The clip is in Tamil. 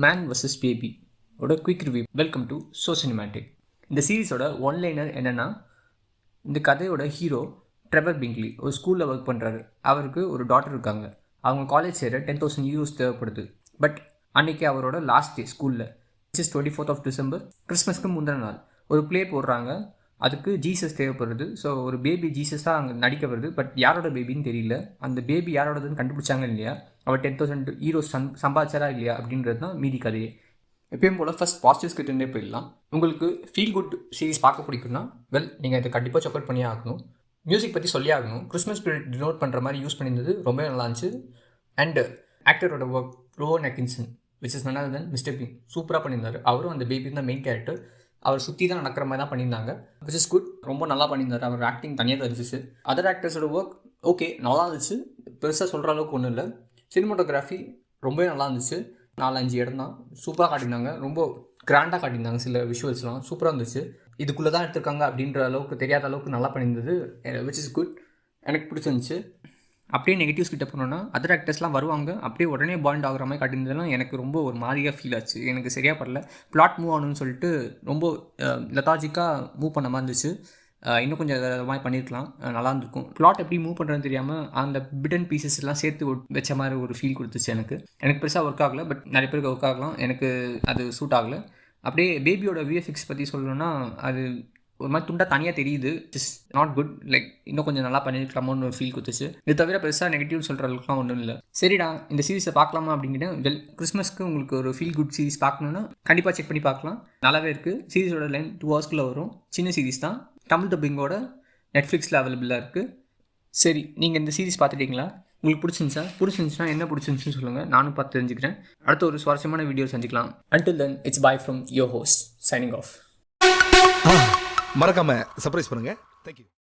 மேன் vs பேபி ஓட quick review. Welcome to so cinematic. இந்த சீரீஸோட ஒன்லைனர் என்னென்னா, இந்த கதையோட ஹீரோ ட்ரெவர் பிங்க்லி ஒரு ஸ்கூலில் ஒர்க் பண்ணுறாரு. அவருக்கு ஒரு டாட்டர் இருக்காங்க. அவங்க காலேஜ் சேர €10,000 தேவைப்படுது. பட் அன்றைக்கி அவரோட லாஸ்ட் டே ஸ்கூலில், விச் இஸ் 24th December, கிறிஸ்மஸ்க்கு முந்தின நாள். ஒரு ப்ளே போடுறாங்க. அதுக்கு ஜீசஸ் தேவைப்படுது. ஸோ ஒரு பேபி ஜீசஸாக அங்கே நடிக்க வருது. பட் யாரோட பேபின்னு தெரியல. அந்த பேபி யாரோடதுன்னு கண்டுபிடிச்சாங்க இல்லையா, அவர் €10,000 சம்பாதிச்சாரா இல்லையா அப்படின்றது தான் மீதி கதையே. எப்பயும் போல் ஃபஸ்ட் பாசிட்டிவ்ஸ் கிட்டே போயிடலாம். உங்களுக்கு ஃபீல் குட் சீரிஸ் பார்க்க பிடிக்கும்னா நீங்கள் இதை கண்டிப்பாக செக் அவுட் பண்ணியே ஆகணும். மியூசிக் பற்றி சொல்லி ஆகணும். கிறிஸ்மஸ் பீரியட் டினோட் பண்ணுற மாதிரி யூஸ் பண்ணியிருந்தது ரொம்ப நல்லா இருந்துச்சு. அண்ட் ஆக்டரோட work, Rowan Atkinson, which is none then mister Bean, சூப்பராக பண்ணியிருந்தார். அவரும் அந்த பேபி தான் மெயின் கேரக்டர். அவர் சுற்றி தான் நடக்கிற மாதிரி தான் பண்ணியிருந்தாங்க. Which is good. ரொம்ப நல்லா பண்ணியிருந்தார். அவர் ஆக்டிங் தனியாக தான் இருந்துச்சு. அதர் ஆக்டர்ஸோட ஒர்க் ஓகே, நல்லா இருந்துச்சு. பெருசாக சொல்கிற அளவுக்கு ஒன்றும் இல்லை. சினிமோட்டோகிராஃபி ரொம்பவே நல்லா இருந்துச்சு. 4-5 இடம் தான் சூப்பராக காட்டியிருந்தாங்க. ரொம்ப கிராண்டாக காட்டியிருந்தாங்க. சில விஷுவல்ஸ்லாம் சூப்பராக இருந்துச்சு. இதுக்குள்ளே தான் எடுத்திருக்காங்க அப்படின்ற அளவுக்கு தெரியாத அளவுக்கு நல்லா பண்ணியிருந்தது. Which is good. எனக்கு பிடிச்சிருந்துச்சு. அப்படியே நெகட்டிவ்ஸ் கிட்ட போனோன்னா, அதர் ஆக்டர்ஸ்லாம் வருவாங்க, அப்படியே உடனே பாண்ட் ஆகிற மாதிரி காட்டியிருந்ததுலாம் எனக்கு ரொம்ப ஒரு மாதிரியாக ஃபீல் ஆச்சு. எனக்கு சரியாக படல. பிளாட் மூவ் ஆகணும்னு சொல்லிட்டு ரொம்ப லெத்தாஜிக்காக மூவ் பண்ண மாதிரி இருந்துச்சு. இன்னும் கொஞ்சம் மாதிரி பண்ணியிருக்கலாம், நல்லா இருந்திருக்கும். பிளாட் எப்படி மூவ் பண்ணுறதுன்னு தெரியாமல் அந்த பிட் அண்ட் பீசஸ் எல்லாம் சேர்த்து வச்ச மாதிரி ஒரு ஃபீல் கொடுத்துச்சு. எனக்கு பெருசாக ஒர்க் ஆகலை. பட் நிறைய பேருக்கு ஒர்க் ஆகலாம். எனக்கு அது சூட் ஆகலை. அப்படியே பேபியோட விஎஃப்எக்ஸ் பற்றி சொல்லணும்னா, அது ஒரு மாதிரி துண்டாக தனியாக தெரியுது. It's not good. லைக் இன்னும் கொஞ்சம் நல்லா பண்ணியிருக்கலாமோன்னு ஒரு ஃபீல் கொடுத்துச்சு. இது தவிர பெருசாக நெகட்டிவ் சொல்கிற அளவுக்குலாம் ஒன்றும் இல்லை. சரிடா, இந்த சீரிஸை பார்க்கலாமா அப்படிங்கிட்டு கிறிஸ்மஸ்க்கு உங்களுக்கு ஒரு ஃபீல் குட் சீரிஸ் பார்க்கணுன்னா கண்டிப்பாக செக் பண்ணி பார்க்கலாம். நல்லாவே இருக்குது. சீரிஸோட லைன் 2 hours வரும். சின்ன சீரிஸ் தான். தமிழ் டப்பிங்கோட நெட்ஃப்ளிக்ஸில் அவைலபிளாக இருக்குது. சரி, நீங்கள் இந்த சீரிஸ் பார்த்துட்டீங்களா? உங்களுக்கு பிடிச்சிருந்துச்சுன்னா என்ன பிடிச்சிருந்துச்சுன்னு சொல்லுங்கள். நானும் பார்த்து தெரிஞ்சுக்கிறேன். அடுத்த ஒரு சுவாரஸ்யமான வீடியோ செஞ்சுக்கலாம். Until then, it's bye from your host, signing off. மறக்காம சர்ப்ரைஸ் பண்ணுங்க. தேங்க்யூ.